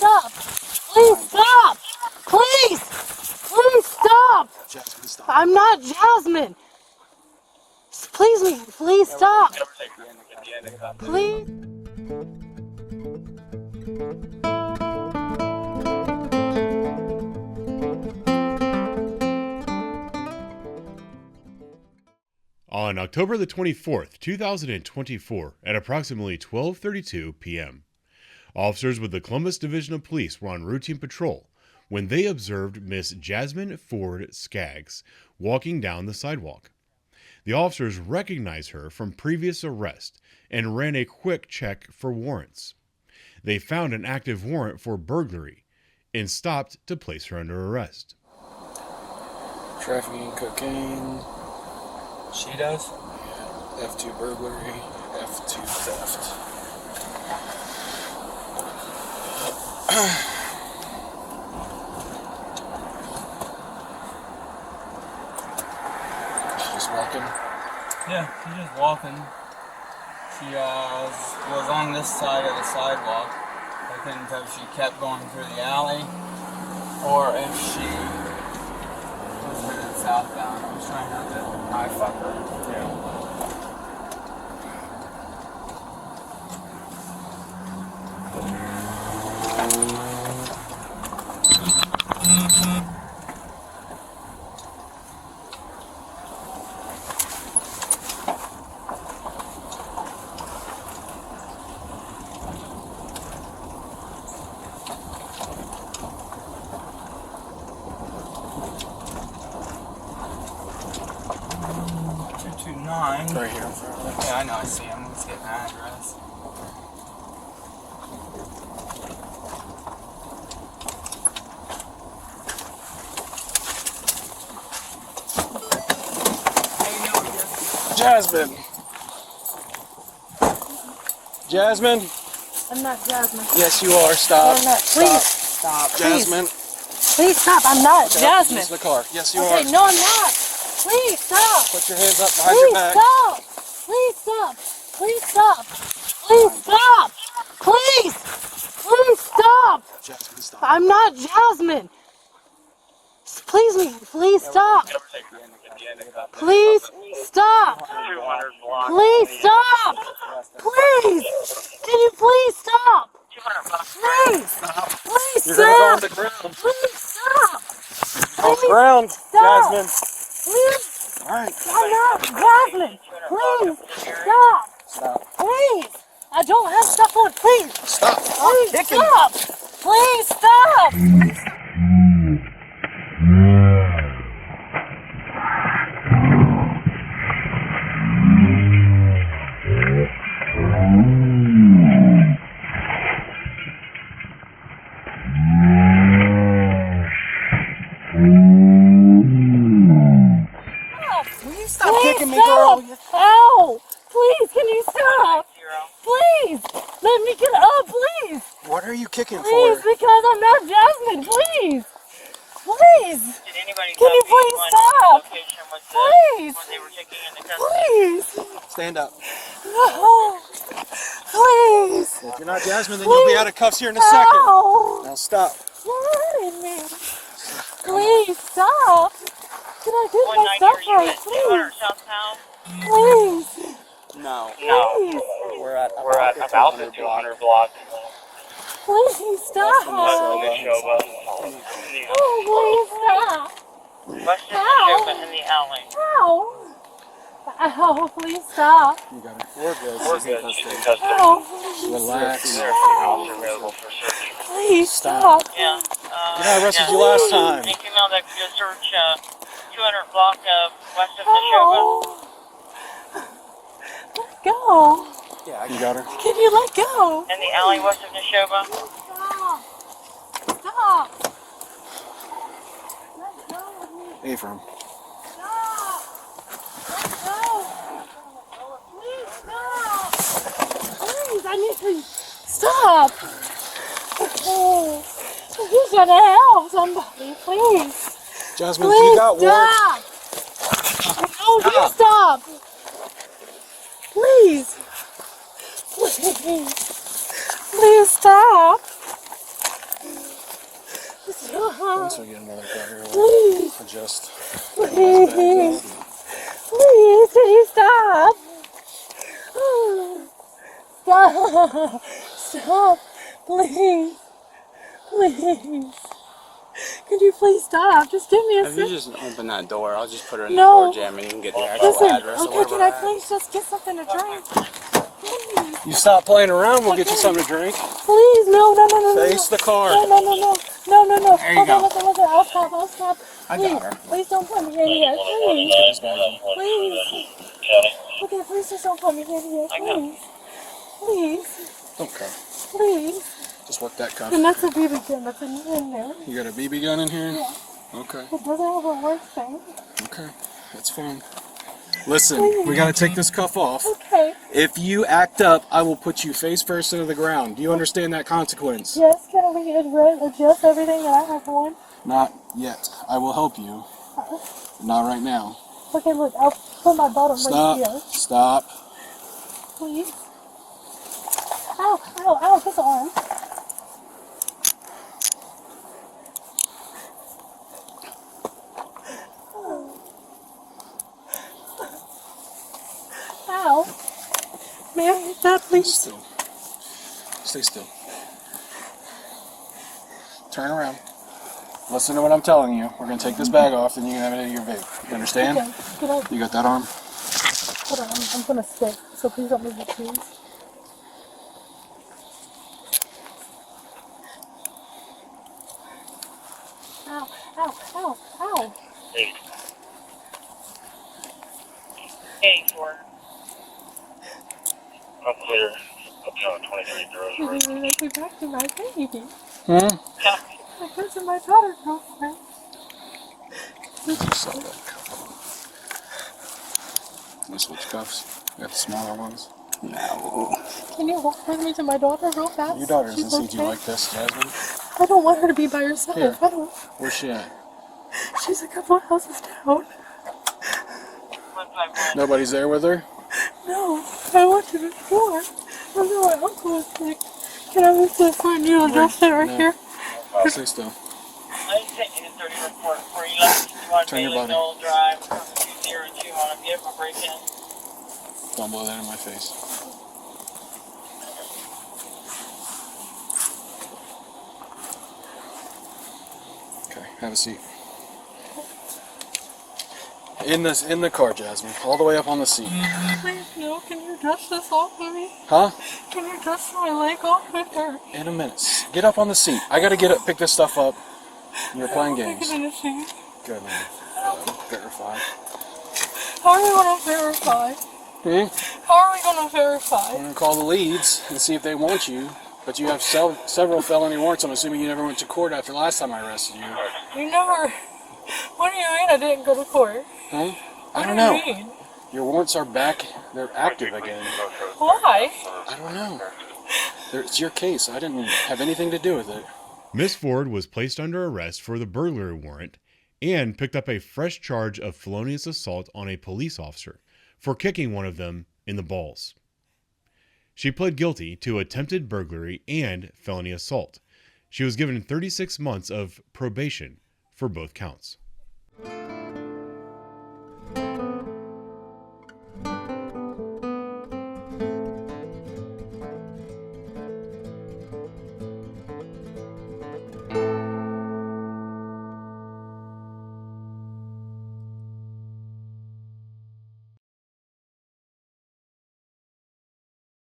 stop. Please stop. Please. Please stop. Jasmine, stop. I'm not Jasmine. Please stop. Please. On October the 24th, 2024, at approximately 12:32 p.m., officers with the Columbus Division of Police were on routine patrol when they observed Miss Jasmine Ford Skaggs walking down the sidewalk. The officers recognized her from previous arrest and ran a quick check for warrants. They found an active warrant for burglary and stopped to place her under arrest. Trafficking cocaine. She does? F2 burglary. F2 theft. She's walking. Yeah, she's just walking. She was on this side of the sidewalk. I couldn't tell if she kept going through the alley or if she was headed southbound. I was trying not to eye fuck her. Yeah. Right here in front of us. Yeah, I know, I see him. He's getting an address. Jasmine. Jasmine. I'm not Jasmine. Yes, you are. Stop. I'm not. Please stop. Jasmine. Please stop. I'm not Jasmine. Use the car. Yes, you Okay, are. no, I'm not. Please stop. Put your hands up behind your back. Please stop. Please stop. Please stop. Please. Please stop. Jasmine, stop. I'm not Jasmine. Please stop. Please stop. Please stop. Please. Can you please stop? Please. Please You're gonna go on stop. the ground. Please stop. On the ground, Stop. Jasmine. Please. All right. I'm not Jasmine. Please stop. Stop. Please. I don't have stuff on. Please. Stop. Please Kicking. stop. Please stop. Stop kicking me, girl. Ow. Please, can you stop? Please. Let me get up, please. What are you kicking Please, for? because I'm not Jasmine. Please. Please. Did anybody Can you please stop? location with Please. when they were taking into custody? Please. Stand up. No. Please. If you're not Jasmine, then you'll be out of cuffs here in a second. Ow. Now stop. You're hurting me. Please stop. Can I get my stuff 190 right, unit, 200 please? southbound. Please. No. Please. We're at about the 200 block. Please stop. West of Neshoba. Oh, please stop. West of Neshoba in the alley. Ow. Ow, please stop. You got it. We're good. We're good. She's in custody. Ow, please. Relax. House available for search. Please stop. Yeah. You know I arrested you last time. Any female that could go search 200 block west of Neshoba. Ow. Let go. Yeah, you got her. Can you let go? In the alley west of Neshoba. Stop. Stop. Let go of me. Ephraim. Stop. Let go. Please stop. Please, I need to stop. Oh, you gotta help somebody, please. Jasmine, Please you got work. stop. No, you stop. Please. Please. Please stop. Once we get another car here, we'll Please. adjust. Please. Please, can you stop? Stop. Stop. Please. Please. Could you please stop? Just give me a If you second. just open that door, I'll just put her in No. the door jam and you can get the actual Listen, address of okay, where can we're I at. please just get something to drink? Please. You stop playing around, we'll get you something to drink. Please, no. Face the car. No. There you go. Listen, I'll stop. I Please, got her. please don't put me in here, please. Get this guy in. Please. Okay, please just don't put me in here, please. Please, Don't cuff. please. Just work that cuff. And that's a BB gun that's in there. You got a BB gun in here? Yeah. Okay. It doesn't have a work thing. Okay. That's fine. Listen, we gotta take this cuff off. Okay. If you act up, I will put you face first into the ground. Do you understand that consequence? Yes, can we adjust everything that I have on? Not yet. I will help you. Not right now. Okay, look, I'll put my bottom right here. Stop. Please. Ow, this arm. Ow. May I hit that, please? Still. Stay still. Turn around. Listen to what I'm telling you. We're gonna take this bag off, and you can have it in your vape. You understand? Okay, get out. You got that arm? Hold on, I'm gonna stick, so please don't move the trees. Ow. Hey, for up there, up on 23 Rose Road. Make me back to my baby. Hmm? I go to my daughter, girlfriend. You switch cuffs. You got the smaller ones. No. Can you walk with me to my daughter real fast? Your daughter doesn't She's see you okay? like this, Jasmine. I don't want her to be by herself. Here. I don't. Where's she at? She's a couple houses down. 151. Nobody's there with her? No, I went to the store. I know my uncle was sick. Can I move to the front? You adjust it right No. here. Stay still. I sent you the 30 report for you left on Turn your Bailey body. Knoll Drive, 202 on a vehicle break-in. Don't blow that in my face. Okay, have a seat. In the car, Jasmine. All the way up on the seat. Please, no. Can you dust this off of me? Huh? Can you dust my leg off with her? In a minute. Get up on the seat. I gotta get up, pick this stuff up. You're playing I games. can understand. Good man. Verify. How are we gonna verify? How are we gonna verify? I'm gonna call the leads and see if they want you. But you have several felony warrants. I'm assuming you never went to court after last time I arrested you. You never. What do you mean I didn't go to court? Huh? I don't What know. do you mean? Your warrants are back. They're active again. Why? I don't know. It's your case. I didn't have anything to do with it. Miss Ford was placed under arrest for the burglary warrant and picked up a fresh charge of felonious assault on a police officer for kicking one of them in the balls. She pled guilty to attempted burglary and felony assault. She was given 36 months of probation for both counts.